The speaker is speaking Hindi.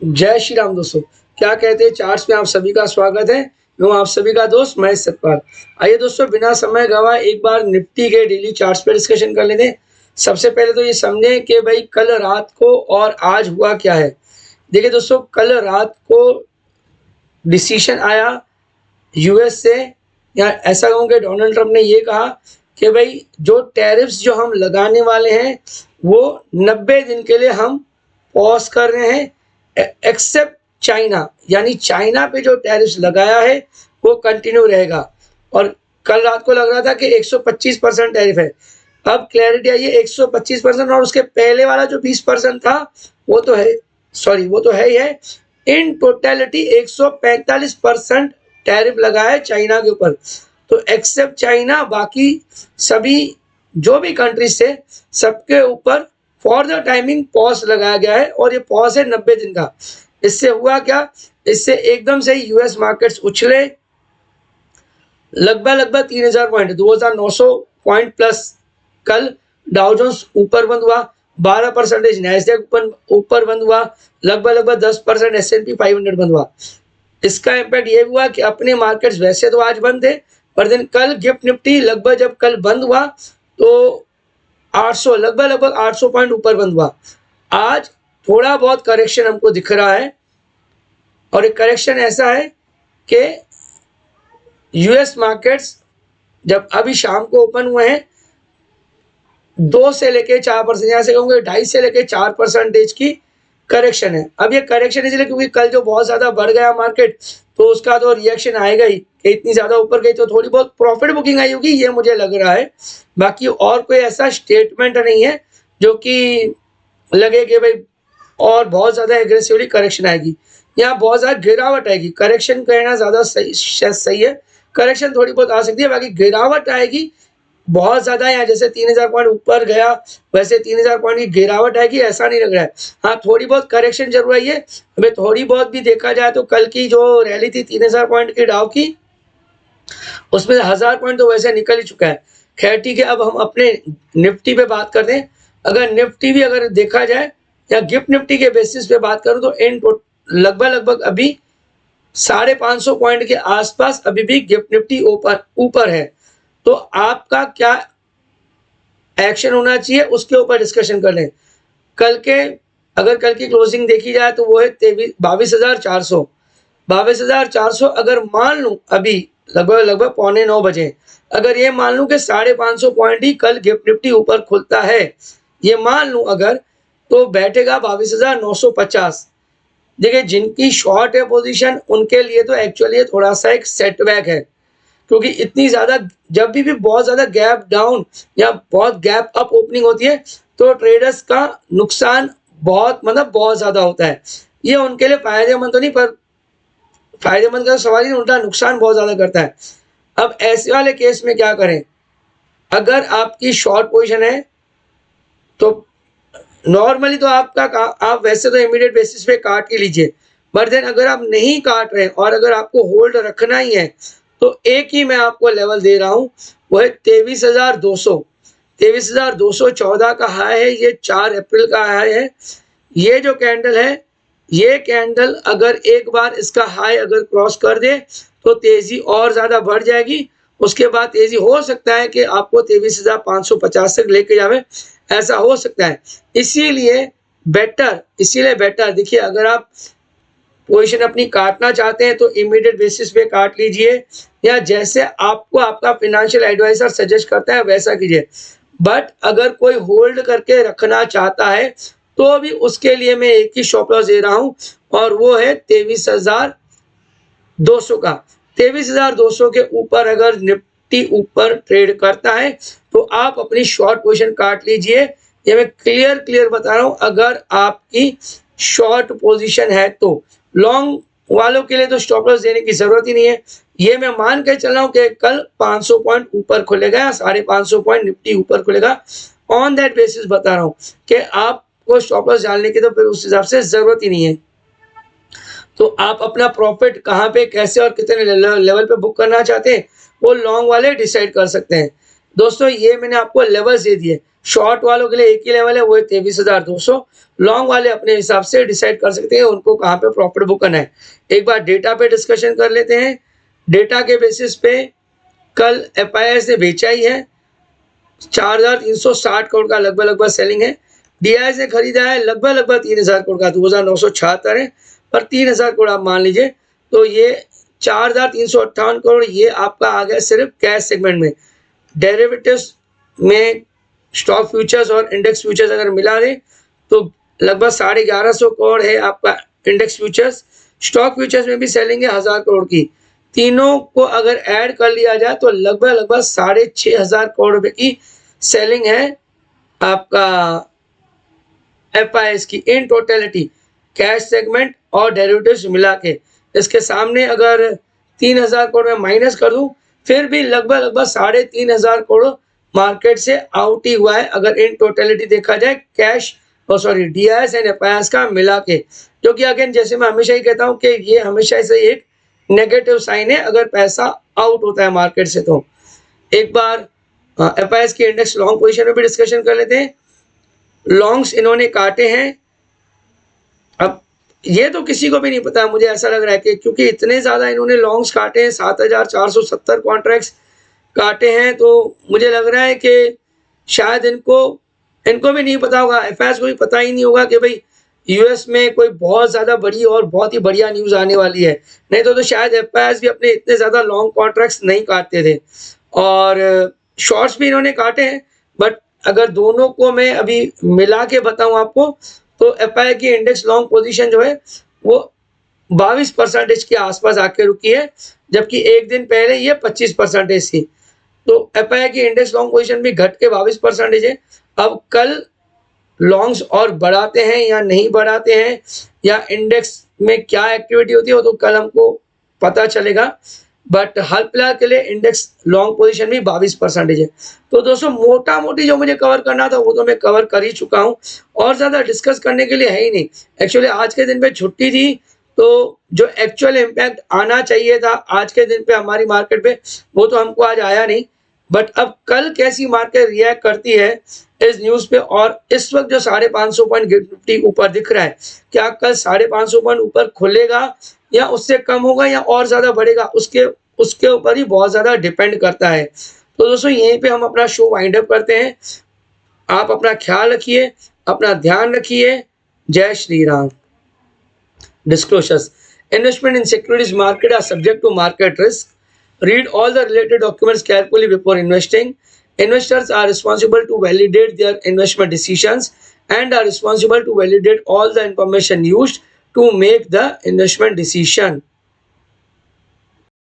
जय श्री राम दोस्तों। क्या कहते हैं चार्ट्स में आप सभी का स्वागत है। मैं हूं आप सभी का दोस्त महेश सतपाल। आइए दोस्तों, बिना समय गवाए एक बार निफ्टी के डेली चार्ट्स पे डिस्कशन कर लेते हैं। सबसे पहले तो ये समझें कि भाई कल रात को और आज हुआ क्या है। देखिए दोस्तों, कल रात को डिसीजन आया यूएस से, या ऐसा कहूँ कि डोनाल्ड ट्रंप ने ये कहा कि भाई जो टैरिफ्स जो हम लगाने वाले हैं वो 90 दिन के लिए हम पॉज कर रहे हैं, एक्सेप्ट चाइना, यानी चाइना पे जो टैरिफ्स लगाया है वो कंटिन्यू रहेगा। और कल रात को लग रहा था कि 125% टैरिफ है। अब क्लैरिटी आई है 125%, और उसके पहले वाला जो 20% था वो तो है, सॉरी वो तो है ही है। इन टोटलिटी 145% टैरिफ लगा है चाइना के ऊपर। तो एक्सेप्ट चाइना बाकी सभी जो भी कंट्रीज थे सबके ऊपर फॉर द टाइमिंग पॉज लगाया गया है, और ये पॉज है 90 दिन का। इससे हुआ क्या, इससे एकदम से यूएस मार्केट्स उछले लगभग 3000 पॉइंट, 2900 पॉइंट प्लस। कल डाउ जोन्स ऊपर बंद हुआ 12%, नैस्डैक ऊपर बंद हुआ लगभग 10%, S&P 500 बंद हुआ। इसका इम्पैक्ट ये हुआ कि अपने मार्केट्स वैसे तो आज बंद थे, पर दिन कल गिफ्ट निफ्टी लगभग जब कल बंद हुआ तो 800 लगभग 800 पॉइंट ऊपर बंद हुआ। आज थोड़ा बहुत करेक्शन हमको दिख रहा है, और एक करेक्शन ऐसा है कि यूएस मार्केट्स जब अभी शाम को ओपन हुए हैं 2 से लेके 4%, यहाँ से कहूँगे 2.5 से लेके 4% की करेक्शन है। अब ये करेक्शन इसलिए क्योंकि कल जो बहुत ज़्यादा बढ़ गया मार्केट, तो उसका तो रिएक्शन आएगा ही कि इतनी ज़्यादा ऊपर गई तो थोड़ी बहुत प्रॉफिट बुकिंग आई होगी, ये मुझे लग रहा है। बाकी और कोई ऐसा स्टेटमेंट नहीं है जो कि लगे कि भाई और बहुत ज़्यादा एग्रेसिवली करेक्शन आएगी, यहाँ बहुत ज़्यादा गिरावट आएगी। करेक्शन कहना ज़्यादा सही है, करेक्शन थोड़ी बहुत आ सकती है, बाकी गिरावट आएगी बहुत ज़्यादा। यहाँ जैसे 3000 पॉइंट ऊपर गया वैसे 3000 पॉइंट की गिरावट आएगी ऐसा नहीं लग रहा है। हाँ, थोड़ी बहुत करेक्शन जरूर आई है। हमें थोड़ी बहुत भी देखा जाए तो कल की जो रैली थी 3000 पॉइंट की डाउ की, उसमें 1000 पॉइंट तो वैसे निकल ही चुका है। खैर ठीक है, अब हम अपने निफ्टी पे बात करते हैं। अगर निफ्टी भी अगर देखा जाए या गिफ्ट निफ्टी के बेसिस पे बात करूँ तो इन लगभग अभी 550 पॉइंट के आसपास अभी भी गिफ्ट निफ्टी ऊपर है। तो आपका क्या एक्शन होना चाहिए उसके ऊपर डिस्कशन कर लें। अगर कल की क्लोजिंग देखी जाए तो वो है 22,400। 22,400 अगर मान लूं अभी लगभग 8:45 बजे, अगर ये मान लूं कि 550 पॉइंट ही कल गिफ्ट निफ्टी ऊपर खुलता है, ये मान लूं अगर, तो बैठेगा 22,950। देखिए, जिनकी शॉर्ट है पोजीशन उनके लिए तो एक्चुअली थोड़ा सा एक सेटबैक है, क्योंकि इतनी ज़्यादा जब भी बहुत ज़्यादा गैप डाउन या बहुत गैप अप ओपनिंग होती है तो ट्रेडर्स का नुकसान बहुत ज़्यादा होता है। ये उनके लिए फायदेमंद तो नहीं, पर फायदेमंद का सवाल ही नहीं, उल्टा नुकसान बहुत ज़्यादा करता है। अब ऐसे वाले केस में क्या करें, अगर आपकी शॉर्ट पोजीशन है तो नॉर्मली तो आप वैसे तो इमीडिएट बेसिस पे काट के लीजिए, बट देन अगर आप नहीं काट रहे और अगर आपको होल्ड रखना ही है तो एक ही मैं आपको लेवल दे रहा हूं, वो है 23,200। 23,214 का हाई है, ये 4 अप्रैल का हाई है। ये जो कैंडल है, ये कैंडल अगर एक बार इसका हाई अगर क्रॉस कर दे तो तेजी और ज़्यादा बढ़ जाएगी। उसके बाद तेजी हो सकता है कि आपको 23,550 तक लेके जावे, ऐसा हो सकता है। इसीलिए बेटर देखिए, अगर आप पोजीशन अपनी काटना चाहते हैं तो इमीडिएट बेसिस पे काट लीजिए, या जैसे आपको आपका फाइनेंशियल एडवाइजर सजेस्ट करता है वैसा कीजिए। बट अगर कोई होल्ड करके रखना चाहता है तो भी उसके लिए मैं एक ही स्टॉप लॉस दे रहा हूं, और वो है 23,200 का। 23,200 के ऊपर अगर निफ्टी ऊपर ट्रेड करता है तो आप अपनी शॉर्ट पोजीशन काट लीजिए। ये मैं क्लियर बता रहा हूं। अगर आपकी शॉर्ट पोजीशन है तो लॉन्ग वालों के लिए तो स्टॉप लॉस देने की जरूरत ही नहीं है। ये मैं मान के चल रहा हूं कि कल 500 पॉइंट ऊपर खुलेगा या 550 पॉइंट निफ्टी ऊपर खुलेगा। ऑन दैट बेसिस बता रहा हूं कि आपको स्टॉप लॉस डालने की तो फिर उस हिसाब से जरूरत ही नहीं है। तो आप अपना प्रॉफिट कहाँ पे, कैसे और कितने लेवल पे बुक करना चाहते हैं वो लॉन्ग वाले डिसाइड कर सकते हैं। दोस्तों ये मैंने आपको लेवल्स दे दिए, शॉर्ट वालों के लिए एक ही लेवल है, वो 23,200। लॉन्ग वाले अपने हिसाब से डिसाइड कर सकते हैं उनको कहाँ पे प्रॉफिट बुक करना है। एक बार डेटा पे डिस्कशन कर लेते हैं। डेटा के बेसिस पे कल FIS ने बेचा ही है, 4,360 करोड़ का लगभग सेलिंग है। DIS ने खरीदा है लगभग 3,000 करोड़ का, 2,976 है, पर 3,000 करोड़ आप मान लीजिए, तो ये 4,358 करोड़ ये आपका आ गया सिर्फ कैश सेगमेंट में। डेरिवेटिव्स में स्टॉक फ्यूचर्स और इंडेक्स फ्यूचर्स अगर मिला दें तो लगभग 1150 करोड़ है आपका इंडेक्स फ्यूचर्स। स्टॉक फ्यूचर्स में भी सेलिंग है 1,000 करोड़ की। तीनों को अगर ऐड कर लिया जाए तो लगभग 6,500 करोड़ रुपए की सेलिंग है आपका FIS की इन टोटलिटी, कैश सेगमेंट और डेरिवेटिव्स मिला के। इसके सामने अगर 3,000 करोड़ में माइनस कर दूं फिर भी लगभग 3,500 करोड़ मार्केट से आउट ही हुआ है अगर इन टोटलिटी देखा जाए कैश और सॉरी DIS एंड FIS का मिला के। जो कि अगेन जैसे मैं हमेशा ही कहता हूं कि ये हमेशा से एक नेगेटिव साइन है अगर पैसा आउट होता है मार्केट से। तो एक बार FIS की इंडेक्स लॉन्ग पोजीशन में भी डिस्कशन कर लेते हैं। लॉन्ग्स इन्होंने काटे हैं, अब ये तो किसी को भी नहीं पता, मुझे ऐसा लग रहा है कि क्योंकि इतने ज़्यादा इन्होंने लॉन्ग्स काटे हैं, 7,470 कॉन्ट्रैक्ट्स काटे हैं, तो मुझे लग रहा है कि शायद इनको भी नहीं पता होगा, FIS को भी पता ही नहीं होगा कि भाई US में कोई बहुत ज़्यादा बड़ी और बहुत ही बढ़िया न्यूज़ आने वाली है। नहीं तो शायद FIS भी अपने इतने ज़्यादा लॉन्ग कॉन्ट्रैक्ट्स नहीं काटते थे। और शॉर्ट्स भी इन्होंने काटे हैं, बट अगर दोनों को मैं अभी मिला के बताऊं आपको तो FIS की इंडेक्स लॉन्ग पोजीशन जो है वो 22% के आसपास आके रुकी है, जबकि एक दिन पहले ये 25% थी। तो FIS की इंडेक्स लॉन्ग पोजीशन भी घट के 22% है। अब कल लॉन्ग्स और बढ़ाते हैं या नहीं बढ़ाते हैं या इंडेक्स में क्या एक्टिविटी होती है वो तो कल हमको पता चलेगा, बट हाल फिलहाल के लिए इंडेक्स लॉन्ग पोजीशन भी 22% है। तो दोस्तों मोटा मोटी जो मुझे कवर करना था वो तो मैं कवर कर ही चुका हूँ, और ज़्यादा डिस्कस करने के लिए है ही नहीं। एक्चुअली आज के दिन पे छुट्टी थी, तो जो एक्चुअल इम्पैक्ट आना चाहिए था आज के दिन पे हमारी मार्केट पे वो तो हमको आज आया नहीं। बट अब कल कैसी मार्केट रिएक्ट करती है इस न्यूज़ पे, और इस वक्त जो 550 पॉइंट निफ्टी ऊपर दिख रहा है, क्या कल 550 पॉइंट ऊपर खुलेगा या उससे कम होगा या और ज़्यादा बढ़ेगा, उसके ऊपर ही बहुत ज़्यादा डिपेंड करता है। तो दोस्तों यहीं पे हम अपना शो वाइंड अप करते हैं। आप अपना ख्याल रखिए, अपना ध्यान रखिए। जय Shri Ram. Disclosures. Investment in securities market are subject to market risk. Read all the related documents carefully before investing. Investors are responsible to validate their investment decisions and are responsible to validate all the information used to make the investment decision.